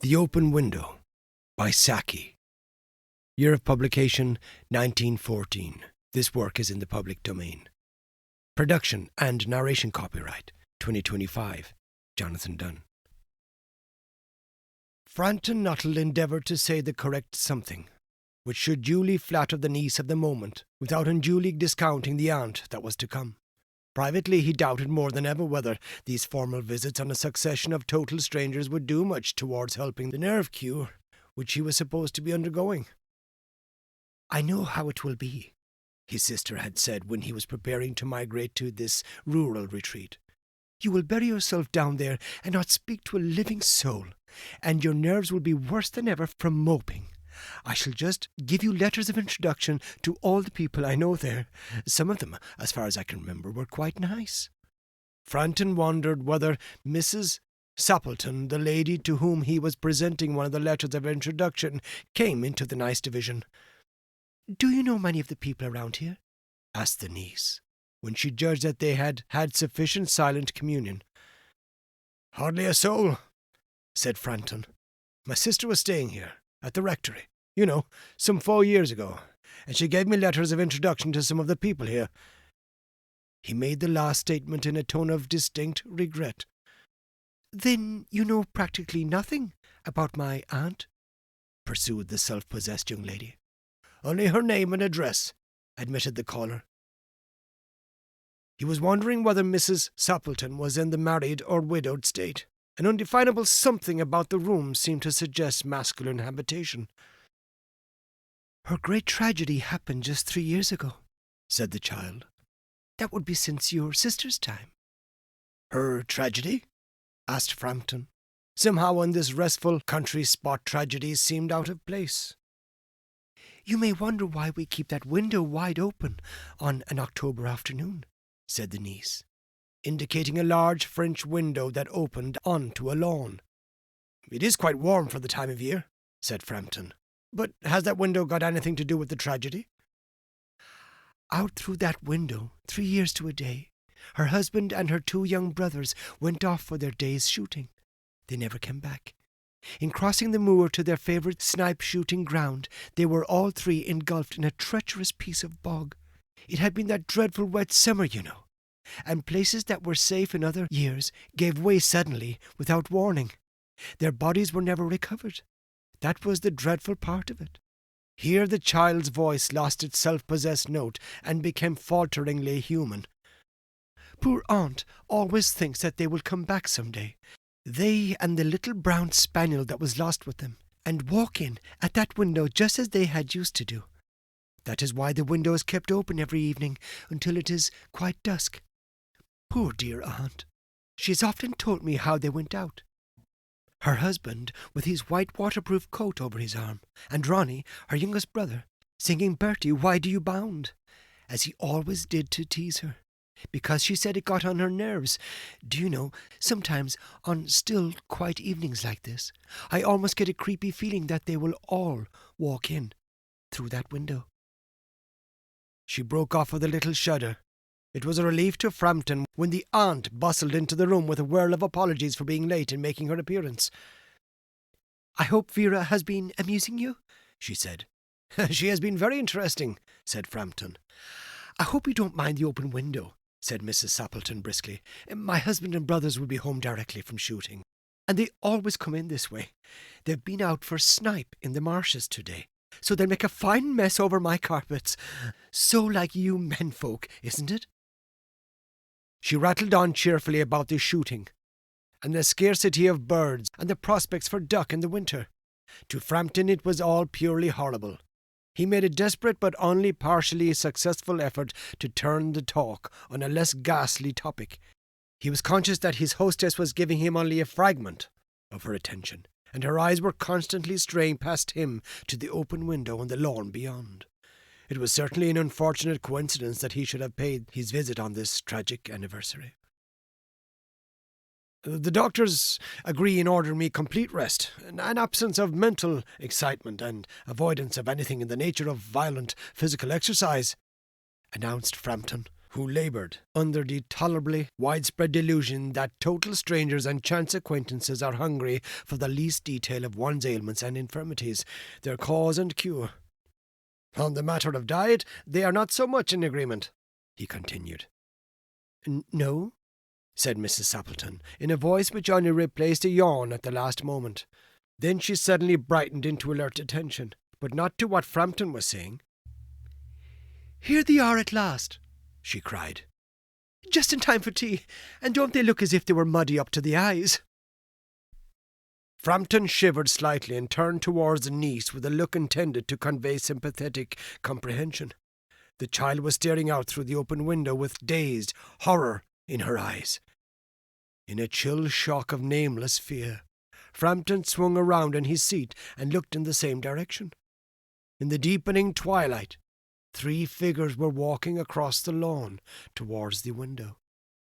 The Open Window by Saki. Year of publication 1914. This work is in the public domain. Production and narration copyright 2025. Jonathan Dunne. Frampton Nuttall endeavoured to say the correct something, which should duly flatter the niece of the moment, without unduly discounting the aunt that was to come. Privately, he doubted more than ever whether these formal visits on a succession of total strangers would do much towards helping the nerve cure which he was supposed to be undergoing. "I know how it will be," his sister had said when he was preparing to migrate to this rural retreat. "You will bury yourself down there and not speak to a living soul, and your nerves will be worse than ever from moping. I shall just give you letters of introduction to all the people I know there. Some of them, as far as I can remember, were quite nice." Frampton wondered whether Mrs. Sappleton, the lady to whom he was presenting one of the letters of introduction, came into the nice division. "Do you know many of the people around here?" asked the niece, when she judged that they had had sufficient silent communion. "Hardly a soul," said Frampton. "My sister was staying here, at the rectory, some 4 years ago, and she gave me letters of introduction to some of the people here." He made the last statement in a tone of distinct regret. "Then you know practically nothing about my aunt?" pursued the self-possessed young lady. "Only her name and address," admitted the caller. He was wondering whether Mrs. Sappleton was in the married or widowed state. An undefinable something about the room seemed to suggest masculine habitation. "Her great tragedy happened just 3 years ago," said the child. "That would be since your sister's time." "Her tragedy?" asked Frampton. Somehow in this restful country spot tragedies seemed out of place. "You may wonder why we keep that window wide open on an October afternoon," said the niece, indicating a large French window that opened onto a lawn. "It is quite warm for the time of year," said Frampton. "But has that window got anything to do with the tragedy?" "Out through that window, 3 years to a day, her husband and her 2 young brothers went off for their day's shooting. They never came back. In crossing the moor to their favourite snipe-shooting ground, they were all 3 engulfed in a treacherous piece of bog. It had been that dreadful wet summer, and places that were safe in other years gave way suddenly, without warning. Their bodies were never recovered. That was the dreadful part of it." Here the child's voice lost its self-possessed note and became falteringly human. "Poor aunt always thinks that they will come back some day, they and the little brown spaniel that was lost with them, and walk in at that window just as they had used to do. That is why the window is kept open every evening until it is quite dusk. Poor dear aunt. She has often told me how they went out. Her husband with his white waterproof coat over his arm, and Ronnie, her youngest brother, singing 'Bertie, why do you bound?' as he always did to tease her, because she said it got on her nerves. Do you know, sometimes on still, quiet evenings like this, I almost get a creepy feeling that they will all walk in through that window." She broke off with a little shudder. It was a relief to Frampton when the aunt bustled into the room with a whirl of apologies for being late in making her appearance. "I hope Vera has been amusing you," she said. "She has been very interesting," said Frampton. "I hope you don't mind the open window," said Mrs. Sappleton briskly. "My husband and brothers will be home directly from shooting, and they always come in this way. They've been out for snipe in the marshes today, so they'll make a fine mess over my carpets. So like you menfolk, isn't it?" She rattled on cheerfully about the shooting, and the scarcity of birds, and the prospects for duck in the winter. To Frampton it was all purely horrible. He made a desperate but only partially successful effort to turn the talk on a less ghastly topic. He was conscious that his hostess was giving him only a fragment of her attention, and her eyes were constantly straying past him to the open window on the lawn beyond. It was certainly an unfortunate coincidence that he should have paid his visit on this tragic anniversary. "The doctors agree in ordering me complete rest, an absence of mental excitement, and avoidance of anything in the nature of violent physical exercise," announced Frampton. who laboured under the tolerably widespread delusion that total strangers and chance acquaintances are hungry for the least detail of one's ailments and infirmities, their cause and cure. On the matter of diet, they are not so much in agreement, he continued. No, said Mrs. Sappleton, in a voice which only replaced a yawn at the last moment. Then she suddenly brightened into alert attention, but not to what Frampton was saying. Here they are at last, she cried. Just in time for tea, and don't they look as if they were muddy up to the eyes? Frampton shivered slightly and turned towards the niece with a look intended to convey sympathetic comprehension. The child was staring out through the open window with dazed horror in her eyes. In a chill shock of nameless fear, Frampton swung around in his seat and looked in the same direction. In the deepening twilight, 3 figures were walking across the lawn towards the window.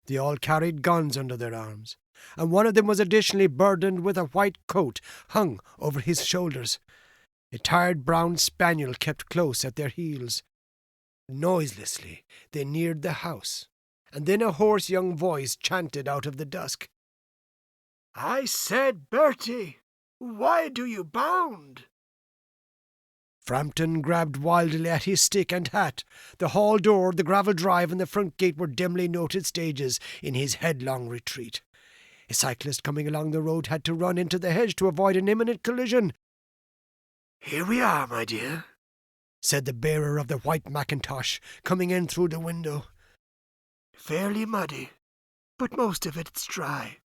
They all carried guns under their arms, and one of them was additionally burdened with a white coat hung over his shoulders. A tired brown spaniel kept close at their heels. Noiselessly they neared the house, and then a hoarse young voice chanted out of the dusk. "I said, Bertie, why do you bound?" Frampton grabbed wildly at his stick and hat. The hall door, the gravel drive, and the front gate were dimly noted stages in his headlong retreat. A cyclist coming along the road had to run into the hedge to avoid an imminent collision. "Here we are, my dear," said the bearer of the white mackintosh, coming in through the window. "Fairly muddy, but most of it's dry.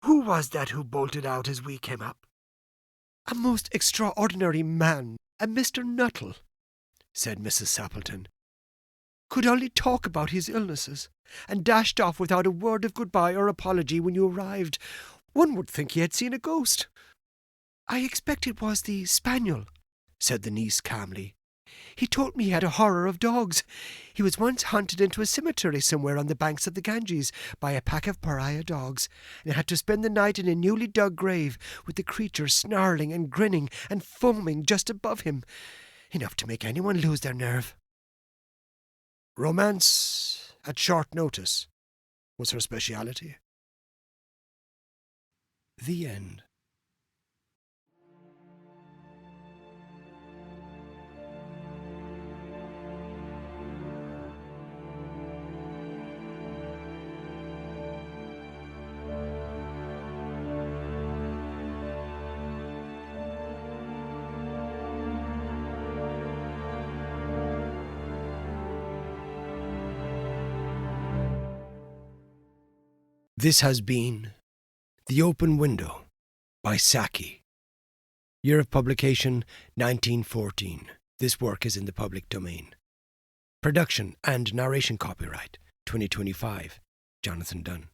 Who was that who bolted out as we came up?" "A most extraordinary man, a Mr. Nuttall," said Mrs. Sappleton. "Could only talk about his illnesses, and dashed off without a word of goodbye or apology when you arrived. One would think he had seen a ghost." "I expect it was the spaniel," said the niece calmly. "He told me he had a horror of dogs. He was once hunted into a cemetery somewhere on the banks of the Ganges by a pack of pariah dogs, and had to spend the night in a newly dug grave with the creature snarling and grinning and foaming just above him, enough to make anyone lose their nerve." Romance at short notice was her speciality. The end. This has been The Open Window by Saki. Year of publication 1914. This work is in the public domain. Production and narration copyright 2025. Jonathan Dunne.